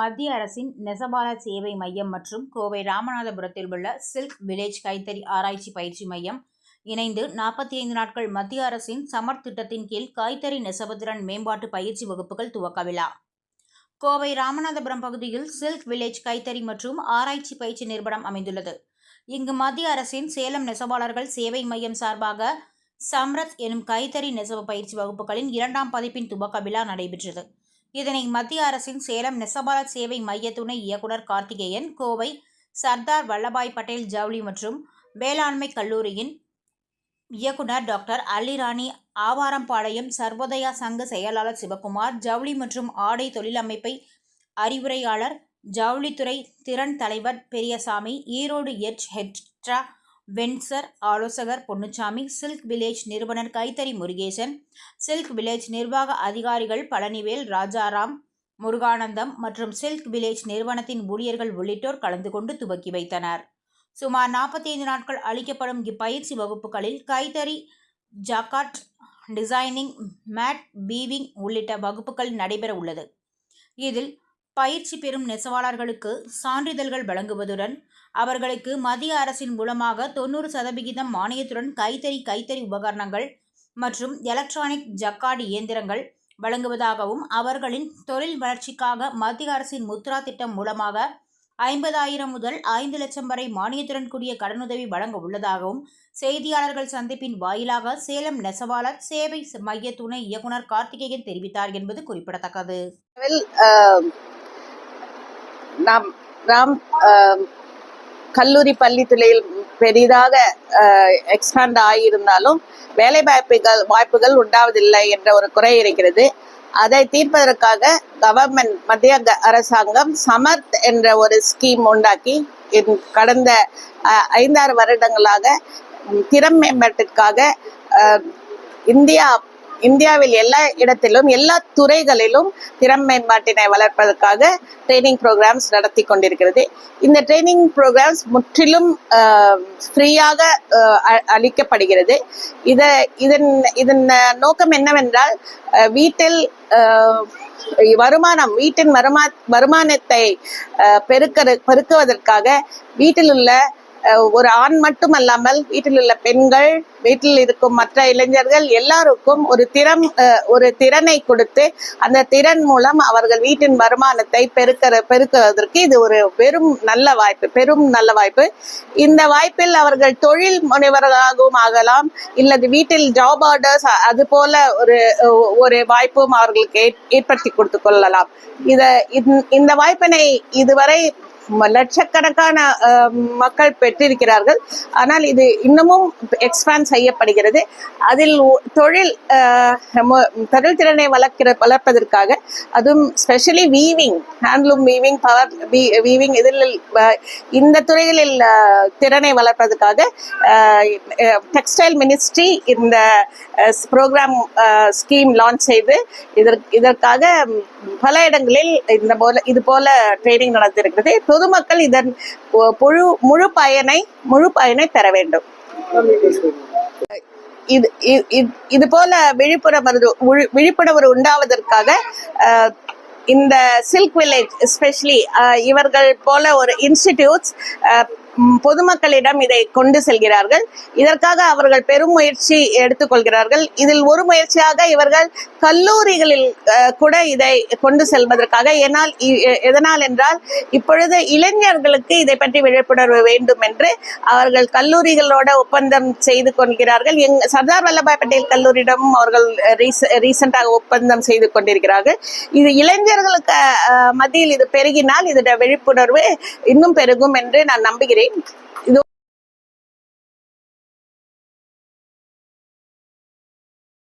மத்திய அரசின் நெசவாளர் சேவை மையம் மற்றும் கோவை ராமநாதபுரத்தில் உள்ள சில்க் வில்லேஜ் கைத்தறி ஆராய்ச்சி பயிற்சி மையம் இணைந்து 45 நாட்கள் மத்திய அரசின் சமர் திட்டத்தின் கீழ் கைத்தறி நெசவுத்திறன் மேம்பாட்டு பயிற்சி வகுப்புகள் துவக்க விழா. கோவை ராமநாதபுரம் பகுதியில் சில்க் வில்லேஜ் கைத்தறி மற்றும் ஆராய்ச்சி பயிற்சி நிறுவனம் அமைந்துள்ளது. இங்கு மத்திய அரசின் சேலம் நெசவாளர்கள் சேவை மையம் சார்பாக சம்ரத் எனும் கைத்தறி நெசவு பயிற்சி வகுப்புகளின் 2ஆம் பதிப்பின் துவக்க விழா நடைபெற்றது. இதனை மத்திய அரசின் சேலம் நெசவாளர் சேவை மைய துணை இயக்குனர் கார்த்திகேயன், கோவை சர்தார் வல்லபாய் பட்டேல் ஜவுளி மற்றும் வேளாண்மை கல்லூரியின் இயக்குனர் டாக்டர் அல்லிராணி, ஆவாரம்பாளையம் சர்வோதயா சங்க செயலாளர் சிவகுமார், ஜவுளி மற்றும் ஆடை தொழிலமைப்பை அறிவுரையாளர், ஜவுளித்துறை திறன் தலைவர் பெரியசாமி, ஈரோடு ஹெட்ரா வென்சர் ஆலோசகர் பொன்னுச்சாமி, சில்க் வில்லேஜ் நிறுவனர் கைத்தறி முருகேசன், சில்க் வில்லேஜ் நிர்வாக அதிகாரிகள் பழனிவேல், ராஜாராம், முருகானந்தம் மற்றும் சில்க் வில்லேஜ் நிறுவனத்தின் ஊழியர்கள் உள்ளிட்டோர் கலந்து கொண்டு துவக்கி வைத்தனர். சுமார் 45 நாட்கள் அளிக்கப்படும் இப்பயிற்சி வகுப்புகளில் கைத்தறி, ஜாக்கார்ட், டிசைனிங், மேட் வீவிங் உள்ளிட்ட வகுப்புகள் நடைபெற உள்ளது. இதில் பயிற்சி பெறும் நெசவாளர்களுக்கு சான்றிதழ்கள் வழங்குவதுடன் அவர்களுக்கு மத்திய அரசின் மூலமாக 90% மானியத்துடன் கைத்தறி உபகரணங்கள் மற்றும் எலக்ட்ரானிக் ஜக்கார்டு இயந்திரங்கள் வழங்குவதாகவும், அவர்களின் தொழில் வளர்ச்சிக்காக மத்திய அரசின் முத்ரா திட்டம் மூலமாக 50,000 முதல் 5 லட்சம் வரை மானியத்துடன் கூடிய கடனுதவி வழங்க உள்ளதாகவும் செய்தியாளர்கள் சந்திப்பின் வாயிலாக சேலம் நெசவாளர் சேவை மைய துணை இயக்குனர் கார்த்திகேயன் தெரிவித்தார் என்பது குறிப்பிடத்தக்கது. நாம் கல்லூரி பள்ளி துறையில் பெரிதாக எக்ஸ்பாண்ட் ஆகியிருந்தாலும் வேலை வாய்ப்புகள் உண்டாவதில்லை என்ற ஒரு குறை இருக்கிறது. அதை தீர்ப்பதற்காக கவர்மெண்ட் மத்திய அரசாங்கம் சமர்த் என்ற ஒரு ஸ்கீம் உண்டாக்கி கடந்த 5-6 வருடங்களாக திறன் மேம்பாட்டிற்காக இந்தியாவில் எல்லா இடத்திலும் எல்லா துறைகளிலும் திறன் மேம்பாட்டினை வளர்ப்பதற்காக ட்ரைனிங் ப்ரோக்ராம்ஸ் நடத்தி கொண்டிருக்கிறது. இந்த ட்ரைனிங் ப்ரோக்ராம்ஸ் முற்றிலும் ஃப்ரீயாக அளிக்கப்படுகிறது. இதன் நோக்கம் என்னவென்றால், வீட்டின் வருமானத்தை பெருக்குவதற்காக வீட்டில் உள்ள ஒரு ஆண் மட்டுமல்லாமல் வீட்டில் உள்ள பெண்கள், வீட்டில் இருக்கும் மற்ற இளைஞர்கள் எல்லாருக்கும் ஒரு திறனை கொடுத்து அந்த திறன் மூலம் அவர்கள் வீட்டின் வருமானத்தை பெருக்குவதற்கு இது ஒரு பெரும் நல்ல வாய்ப்பு. இந்த வாய்ப்பில் அவர்கள் தொழில் முனைவர்களாகவும் ஆகலாம், இல்லது வீட்டில் ஜாப் ஆர்டர்ஸ் அது போல ஒரு வாய்ப்பும் அவர்களுக்கு ஏற்படுத்தி கொடுத்து கொள்ளலாம். இந்த வாய்ப்பினை இதுவரை லட்சக்கணக்கான மக்கள் பெற்றிருக்கிறார்கள். ஆனால் இது இன்னமும் எக்ஸ்பாண்ட் செய்யப்படுகிறது. அதில் தொழில் திறனை வளர்ப்பதற்காக, அதுவும் specially weaving, handloom weaving, power weaving, இதில் இந்த துறைகளில் திறனை வளர்ப்பதற்காக டெக்ஸ்டைல் மினிஸ்ட்ரி இந்த ப்ரோக்ராம் ஸ்கீம் லான்ச் செய்து இதற்காக பல இடங்களில் இது போல ட்ரைனிங் நடந்திருக்கிறது. பொதுமக்கள் இதன் முழு பயனை பெற வேண்டும். இது போல விழிப்புணர்வு உண்டாவதற்காக இந்த சில்க் வில்லேஜ் எஸ்பெஷலி இவர்கள் போல ஒரு இன்ஸ்டிடியூட்ஸ் பொதுமக்களிடம் இதை கொண்டு செல்கிறார்கள். இதற்காக அவர்கள் பெரும் முயற்சி எடுத்துக்கொள்கிறார்கள். இதில் ஒரு முயற்சியாக இவர்கள் கல்லூரிகளில் கூட இதை கொண்டு செல்வதற்காக, எதனால் என்றால் இப்பொழுது இளைஞர்களுக்கு இதை பற்றி விழிப்புணர்வு வேண்டும் என்று அவர்கள் கல்லூரிகளோட ஒப்பந்தம் செய்து கொள்கிறார்கள். சர்தார் வல்லபாய் பட்டேல் கல்லூரியிடமும் அவர்கள் ரீசெண்டாக ஒப்பந்தம் செய்து கொண்டிருக்கிறார்கள். இது இளைஞர்களுக்கு மத்தியில் இது பெருகினால் இதோட விழிப்புணர்வு இன்னும் பெருகும் என்று நான் நம்புகிறேன். இது